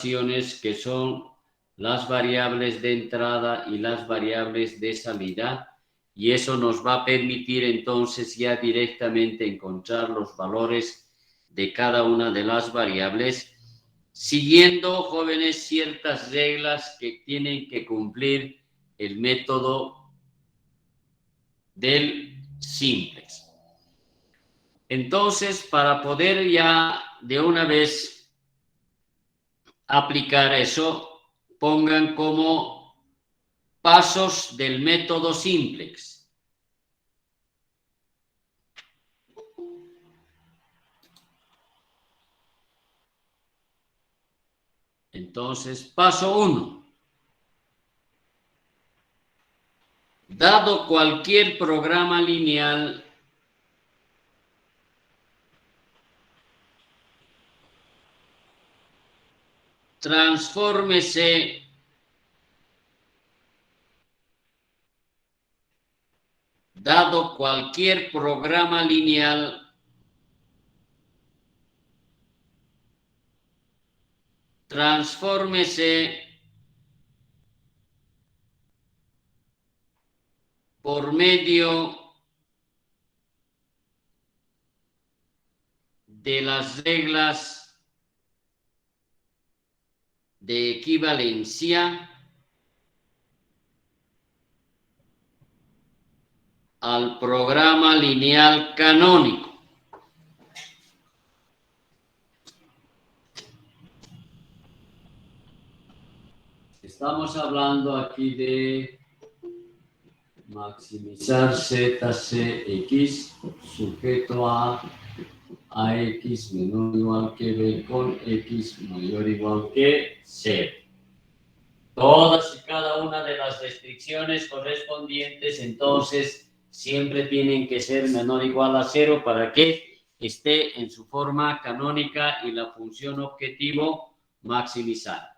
que son las variables de entrada y las variables de salida, y eso nos va a permitir entonces ya directamente encontrar los valores de cada una de las variables, siguiendo, jóvenes, ciertas reglas que tienen que cumplir el método del simplex. Entonces, para poder ya de una vez aplicar eso, pongan como pasos del método simplex. Entonces, paso 1. Dado cualquier programa lineal transfórmese dado cualquier programa lineal transfórmese por medio de las reglas de equivalencia al programa lineal canónico. Estamos hablando aquí de maximizar ZCX sujeto a AX menor o igual que B con X mayor o igual que 0. Todas y cada una de las restricciones correspondientes, entonces, siempre tienen que ser menor o igual a 0 para que esté en su forma canónica y la función objetivo maximizar.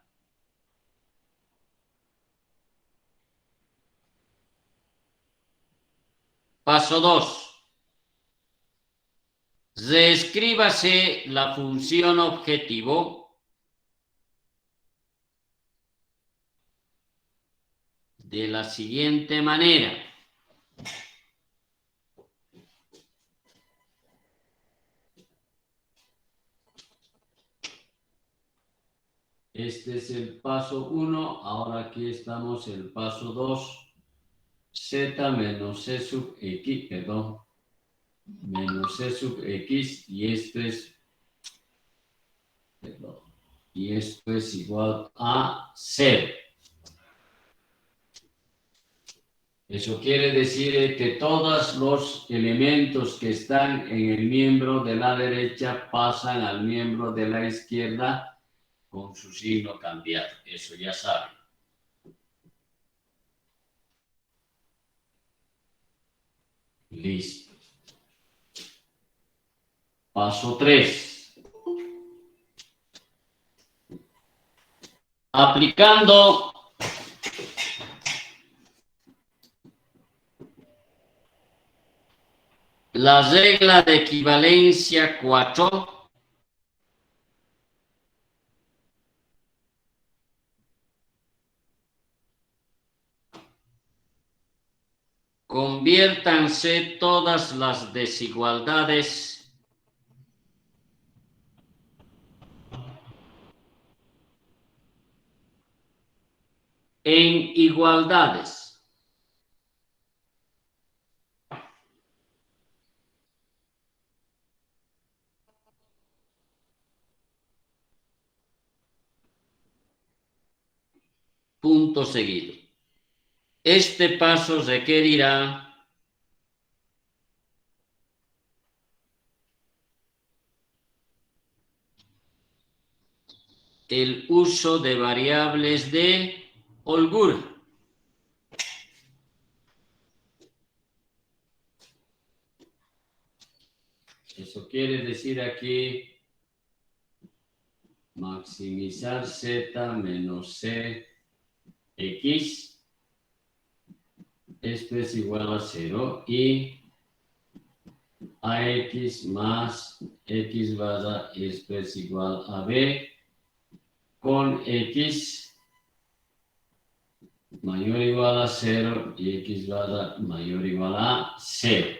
Paso 2. Reescríbase la función objetivo de la siguiente manera. Este es el paso 1. Ahora aquí estamos el paso 2. Z menos C sub X, perdón, menos C sub X, y esto es, perdón, y esto es igual a 0. Eso quiere decir que todos los elementos que están en el miembro de la derecha pasan al miembro de la izquierda con su signo cambiado. Eso ya saben. Listo. Paso 3. Aplicando la regla de equivalencia 4, conviértanse todas las desigualdades en igualdades. Punto seguido. Este paso requerirá el uso de variables de holgura. Eso quiere decir aquí maximizar Z menos C X. Esto es igual a 0 y AX más X barra esto es igual a B con x mayor o igual a 0 y x barra mayor o igual a 0.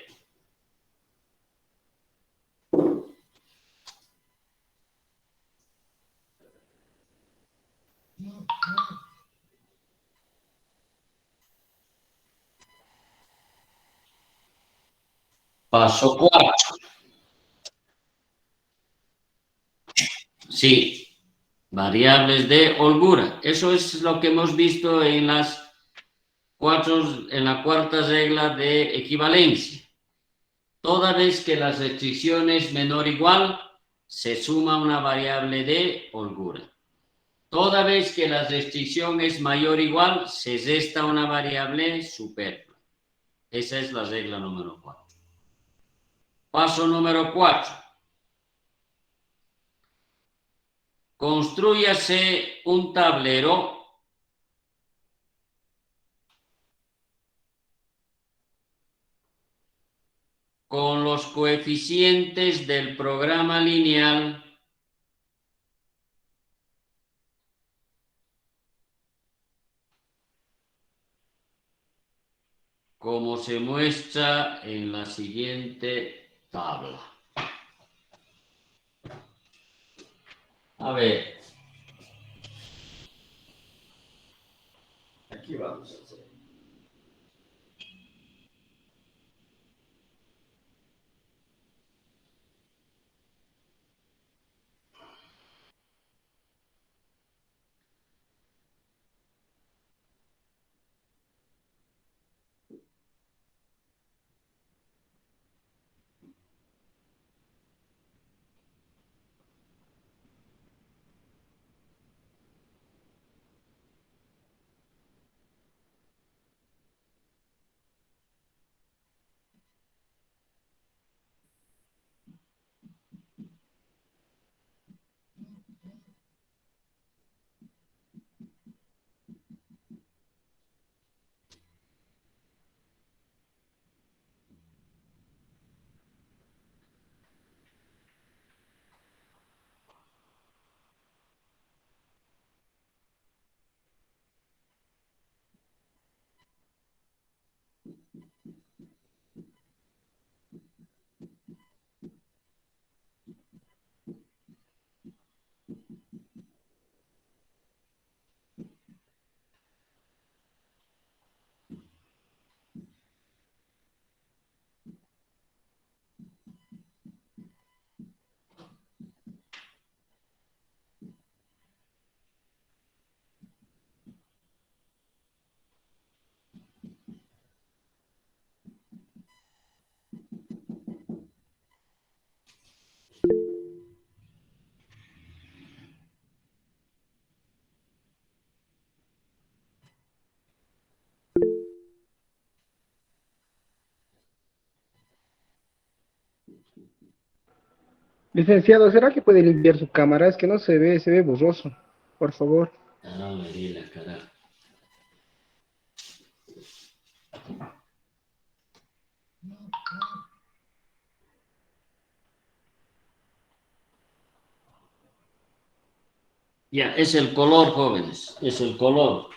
Paso 4. Sí, variables de holgura. Eso es lo que hemos visto en la cuarta regla de equivalencia. Toda vez que la restricción es menor o igual, se suma una variable de holgura. Toda vez que la restricción es mayor o igual, se resta una variable superflua. Esa es la regla número 4. Paso número 4. Constrúyase un tablero con los coeficientes del programa lineal como se muestra en la siguiente tabla. A ver. Aquí vamos a hacer. Licenciado, ¿será que puede limpiar su cámara? Es que no se ve borroso. Por favor. Ahora me di la cara. Ya, es el color, jóvenes. Es el color.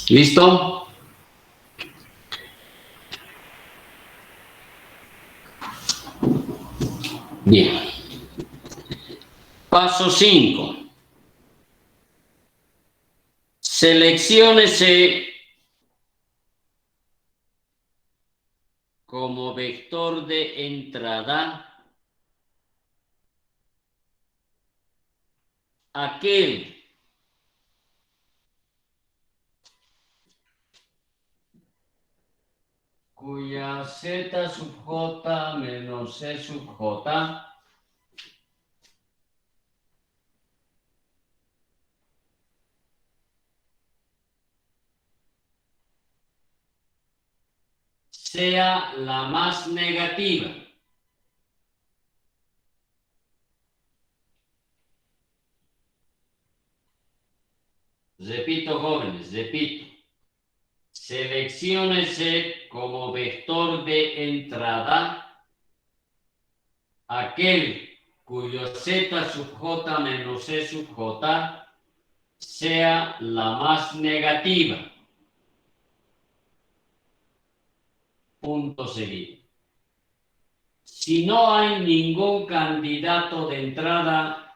¿Listo? Bien. Paso 5. Selecciónese como vector de entrada aquel cuya z sub j menos c sub j sea la más negativa. Repito, jóvenes, repito. Selecciónese como vector de entrada aquel cuyo z sub j menos c sub j sea la más negativa. Punto seguido. Si no hay ningún candidato de entrada,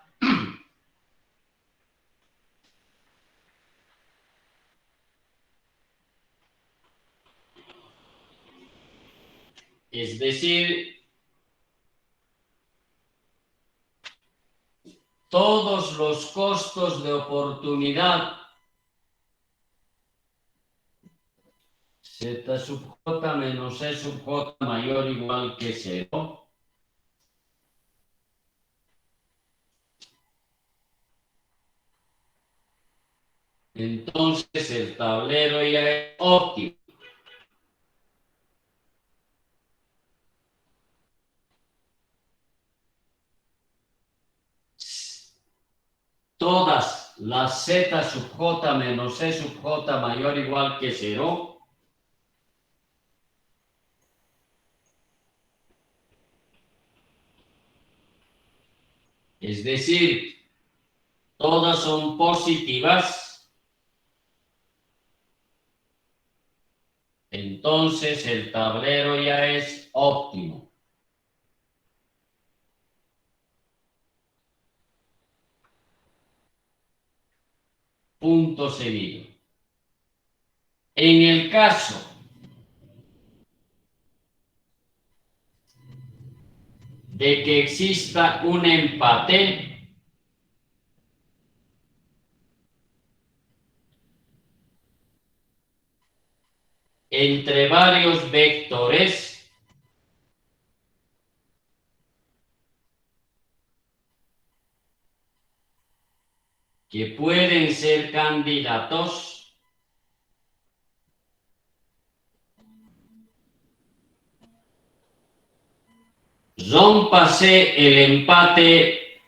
es decir, todos los costos de oportunidad z sub j menos c sub j mayor o igual que 0, entonces el tablero ya es óptimo. todas las z sub j menos c sub j mayor o igual que 0. Es decir, todas son positivas. Entonces el tablero ya es óptimo. Punto seguido. En el caso de que exista un empate, entre varios vectores, que pueden ser candidatos rómpase el empate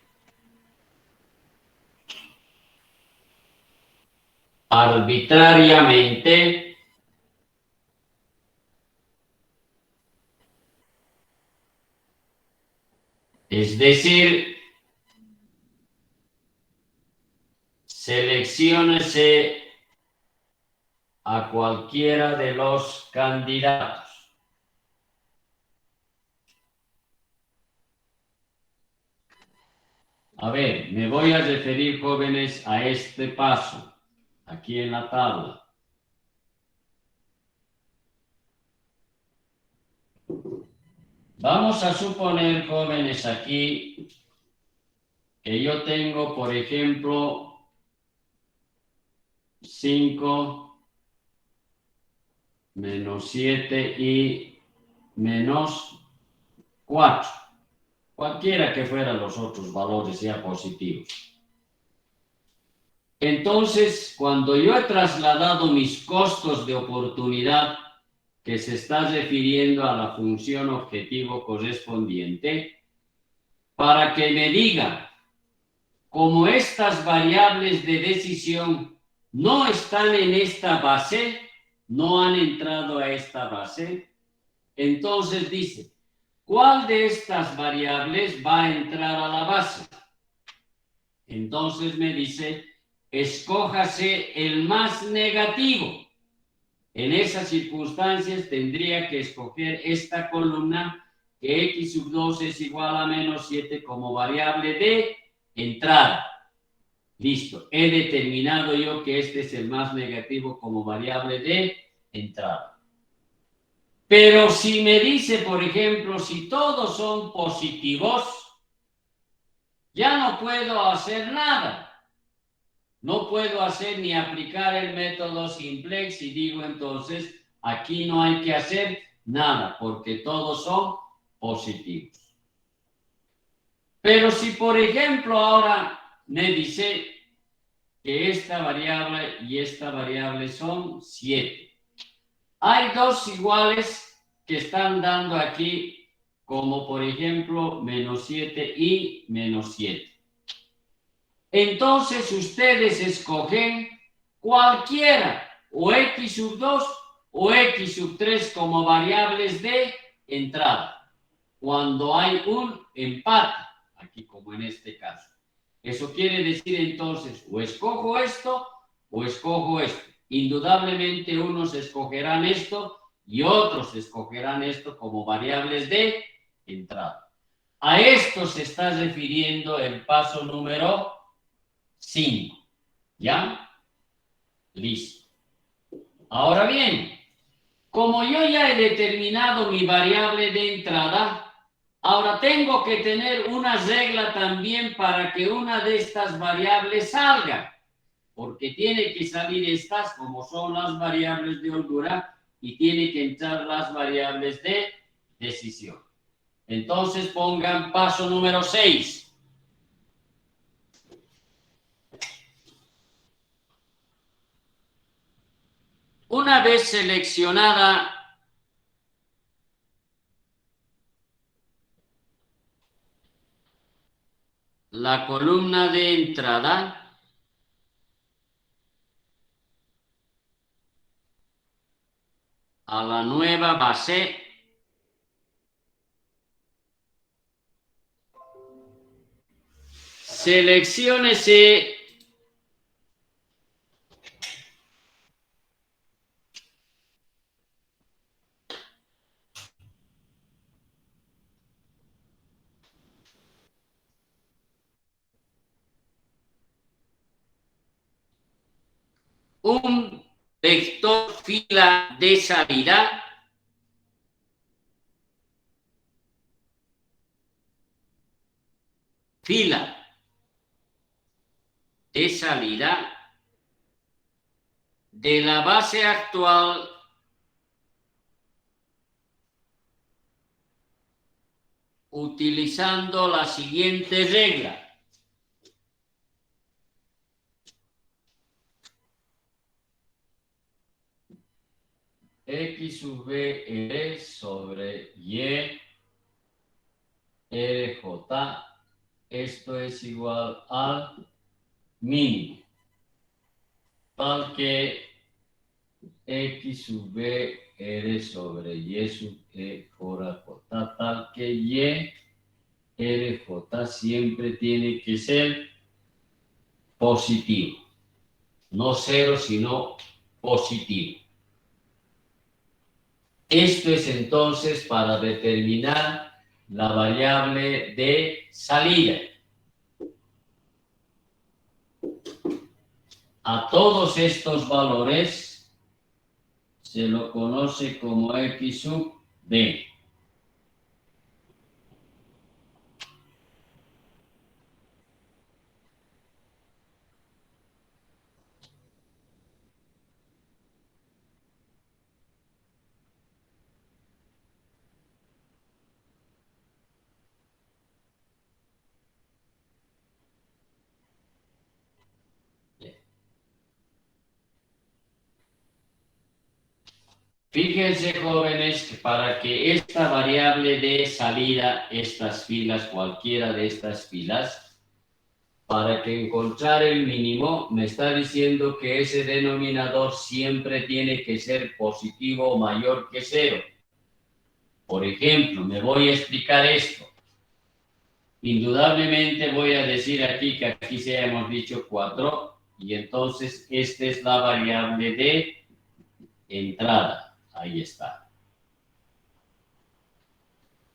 arbitrariamente es decir, selecciónese a cualquiera de los candidatos. A ver, me voy a referir, jóvenes, a este paso, aquí en la tabla. Vamos a suponer, jóvenes, aquí, que yo tengo, por ejemplo, 5 menos 7 y menos 4. Cualquiera que fueran los otros valores ya positivos. Entonces, cuando yo he trasladado mis costos de oportunidad, que se está refiriendo a la función objetivo correspondiente, para que me diga, como estas variables de decisión no están en esta base, no han entrado a esta base, entonces dice, ¿cuál de estas variables va a entrar a la base? Entonces me dice, escójase el más negativo. En esas circunstancias tendría que escoger esta columna, que x sub 2 es igual a menos 7 como variable de entrada. Listo, he determinado yo que este es el más negativo como variable de entrada. Pero si me dice, por ejemplo, si todos son positivos, ya no puedo hacer nada. No puedo hacer ni aplicar el método simplex y digo entonces, aquí no hay que hacer nada porque todos son positivos. Pero si, por ejemplo, ahora me dice que esta variable y esta variable son 7. Hay dos iguales que están dando aquí, como por ejemplo, menos 7 y menos 7. Entonces ustedes escogen cualquiera, o x sub 2 o x sub 3 como variables de entrada, cuando hay un empate, aquí como en este caso. Eso quiere decir entonces, o escojo esto o escojo esto. Indudablemente unos escogerán esto y otros escogerán esto como variables de entrada. A esto se está refiriendo el paso número 5. ¿Ya? Listo. Ahora bien, como yo ya he determinado mi variable de entrada, ahora tengo que tener una regla también para que una de estas variables salga, porque tiene que salir estas como son las variables de holgura y tiene que entrar las variables de decisión. Entonces pongan paso número 6. Una vez seleccionada la columna de entrada, a la nueva base. Selecciónese un vector fila de salida de la base actual utilizando la siguiente regla. X sub B R sobre Y RJ, esto es igual al mínimo, tal que X sub B R sobre Y sub E por J, tal que Y RJ siempre tiene que ser positivo, no cero, sino positivo. Esto es entonces para determinar la variable de salida. A todos estos valores se lo conoce como X sub D. Fíjense, jóvenes, que para que esta variable de salida, estas filas, cualquiera de estas filas, para que encontrar el mínimo, me está diciendo que ese denominador siempre tiene que ser positivo o mayor que cero. Por ejemplo, me voy a explicar esto. Indudablemente voy a decir aquí que aquí se hemos dicho 4, y entonces esta es la variable de entrada. Ahí está.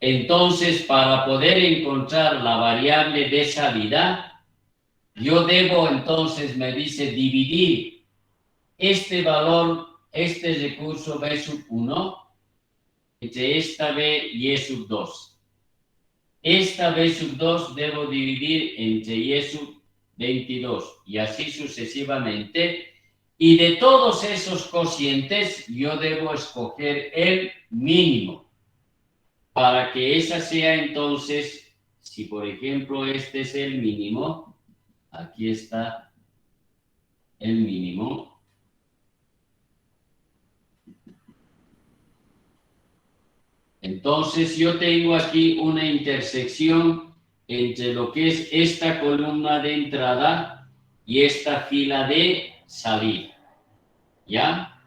Entonces, para poder encontrar la variable de salida, yo debo entonces, me dice, dividir este valor, este recurso B sub 1, entre esta B y E sub 2. Esta B sub 2 debo dividir entre Y sub 22 y así sucesivamente. Y de todos esos cocientes yo debo escoger el mínimo para que esa sea entonces, si por ejemplo este es el mínimo, aquí está el mínimo. Entonces yo tengo aquí una intersección entre lo que es esta columna de entrada y esta fila de salida. ¿Ya?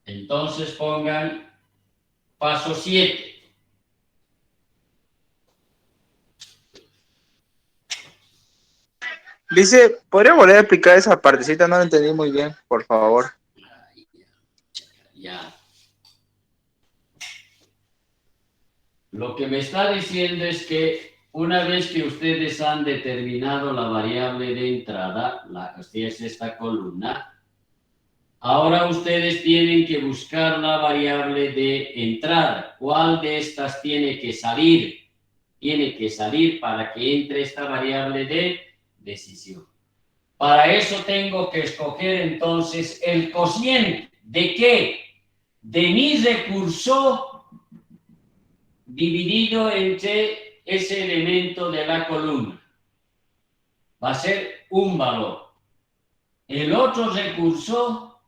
Entonces pongan paso 7. Dice, ¿podría volver a explicar esa partecita? No la entendí muy bien, por favor. Ya. Lo que me está diciendo es que una vez que ustedes han determinado la variable de entrada, que es esta columna, ahora ustedes tienen que buscar la variable de entrada. ¿Cuál de estas tiene que salir? Tiene que salir para que entre esta variable de decisión. Para eso tengo que escoger entonces el cociente. ¿De qué? De mi recurso dividido entre ese elemento de la columna. Va a ser un valor. El otro recurso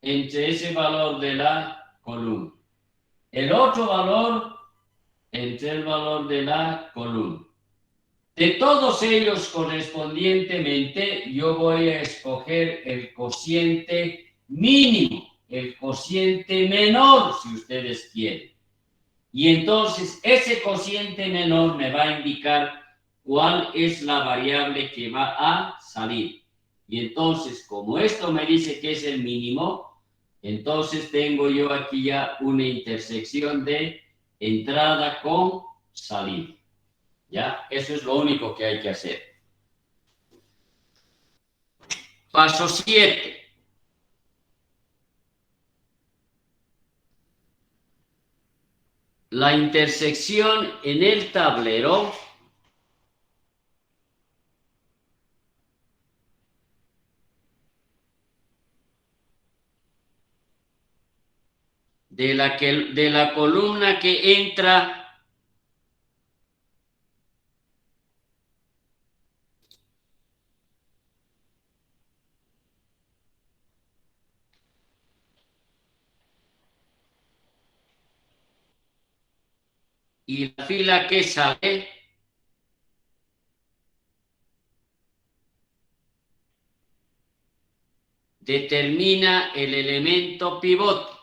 entre ese valor de la columna. El otro valor entre el valor de la columna. De todos ellos correspondientemente, yo voy a escoger el cociente mínimo, el cociente menor, si ustedes quieren. Y entonces ese cociente menor me va a indicar cuál es la variable que va a salir. Y entonces, como esto me dice que es el mínimo, entonces tengo yo aquí ya una intersección de entrada con salida. ¿Ya? Eso es lo único que hay que hacer. Paso 7. La intersección en el tablero de la columna que entra y la fila que sale determina el elemento pivote.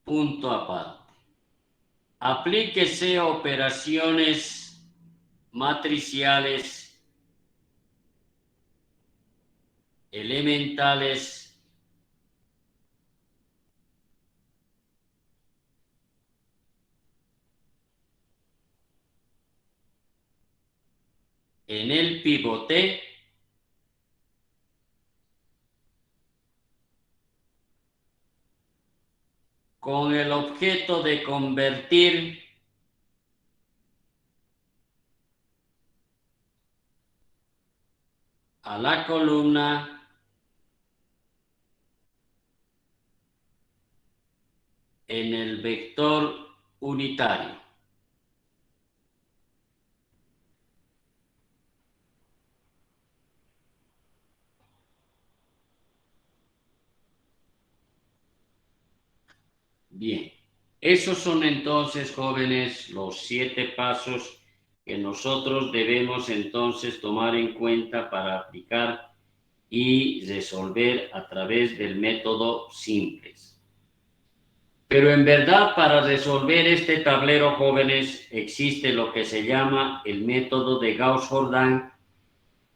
Punto aparte. Aplíquese operaciones matriciales elementales en el pivote con el objeto de convertir a la columna en el vector unitario. Bien, esos son entonces, jóvenes, los 7 pasos que nosotros debemos entonces tomar en cuenta para aplicar y resolver a través del método simples. Pero en verdad, para resolver este tablero, jóvenes, existe lo que se llama el método de Gauss-Jordan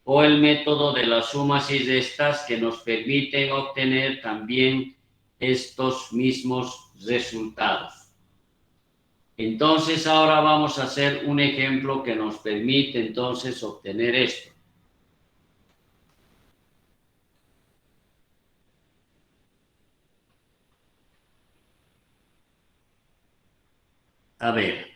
o el método de las sumas y restas, que nos permiten obtener también estos mismos resultados. Entonces, ahora vamos a hacer un ejemplo que nos permite entonces obtener esto. A ver.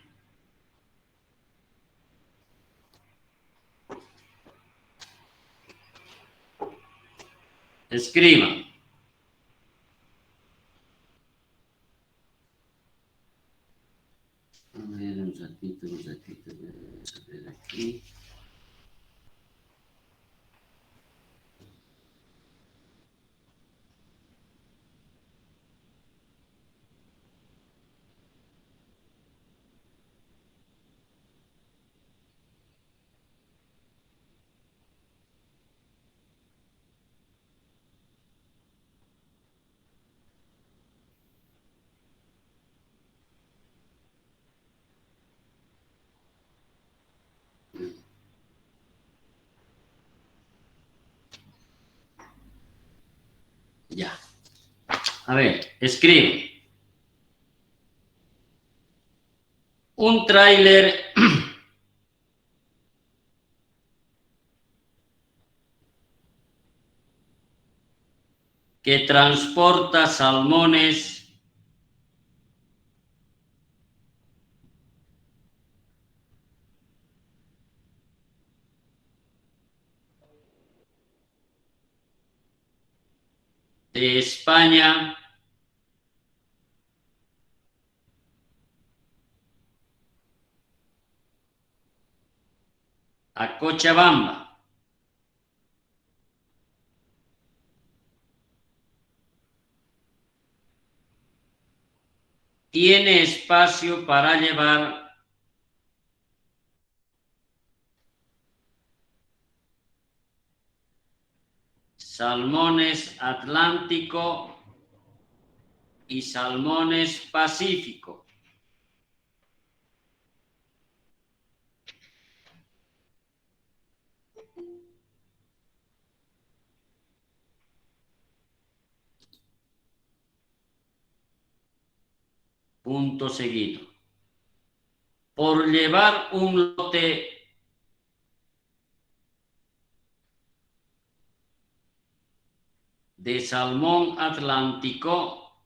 Escriban. A ver, un ratito, vamos a ver aquí. Ya. A ver, escribe. Un tráiler que transporta salmones de España a Cochabamba. Tiene espacio para llevar salmones Atlántico y salmones Pacífico. Punto seguido. Por llevar un lote de salmón Atlántico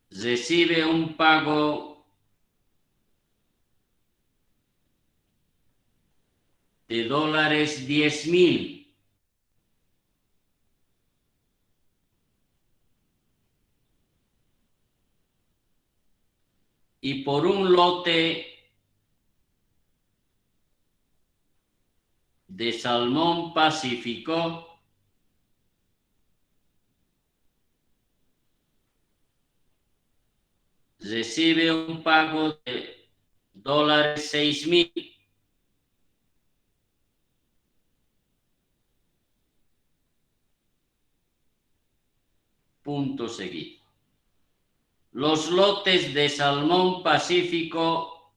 recibe un pago de dólares 10,000. Y por un lote de salmón Pacífico recibe un pago de dólares 6,000. Punto seguido. Los lotes de salmón Pacífico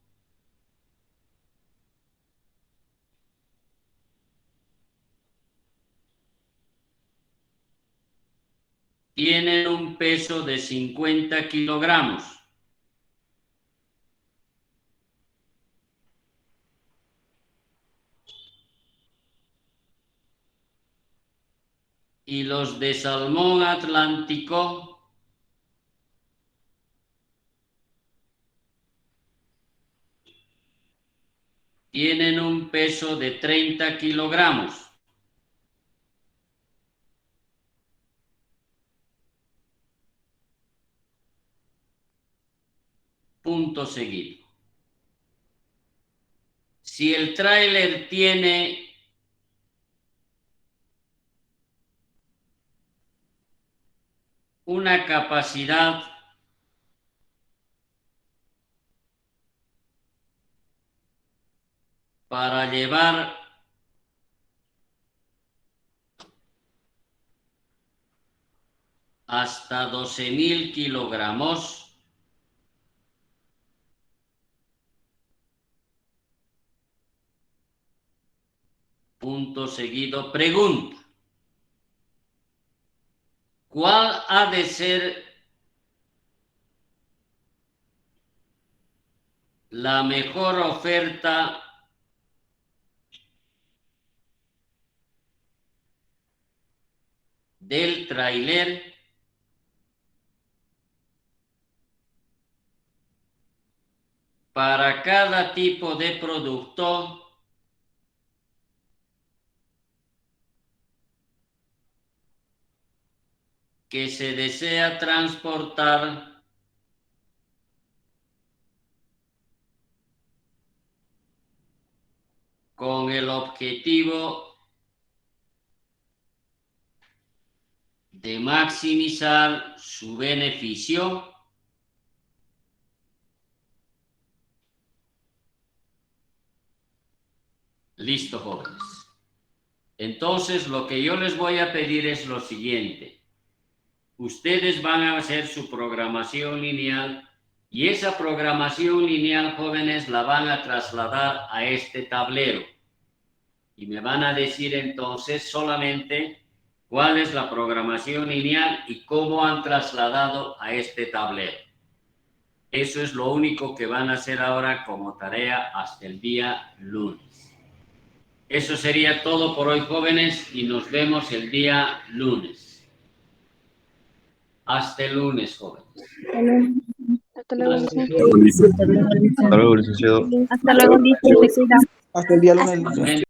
tienen un peso de 50 kilogramos. Y los de salmón Atlántico tienen un peso de 30 kilogramos. Punto seguido. Si el tráiler tiene una capacidad para llevar hasta 12,000 kilogramos, punto seguido, pregunta: ¿cuál ha de ser la mejor oferta del tráiler para cada tipo de producto que se desea transportar con el objetivo de maximizar su beneficio? Listo, jóvenes. Entonces, lo que yo les voy a pedir es lo siguiente. Ustedes van a hacer su programación lineal y esa programación lineal, jóvenes, la van a trasladar a este tablero. Y me van a decir entonces solamente cuál es la programación lineal y cómo han trasladado a este tablero. Eso es lo único que van a hacer ahora como tarea hasta el día lunes. Eso sería todo por hoy, jóvenes, y nos vemos el día lunes. Hasta el lunes, jóvenes. Hasta luego, Hasta licenciado. Hasta luego, licenciado. Hasta luego, licenciado. Se cuida. Hasta el día lunes. Amén.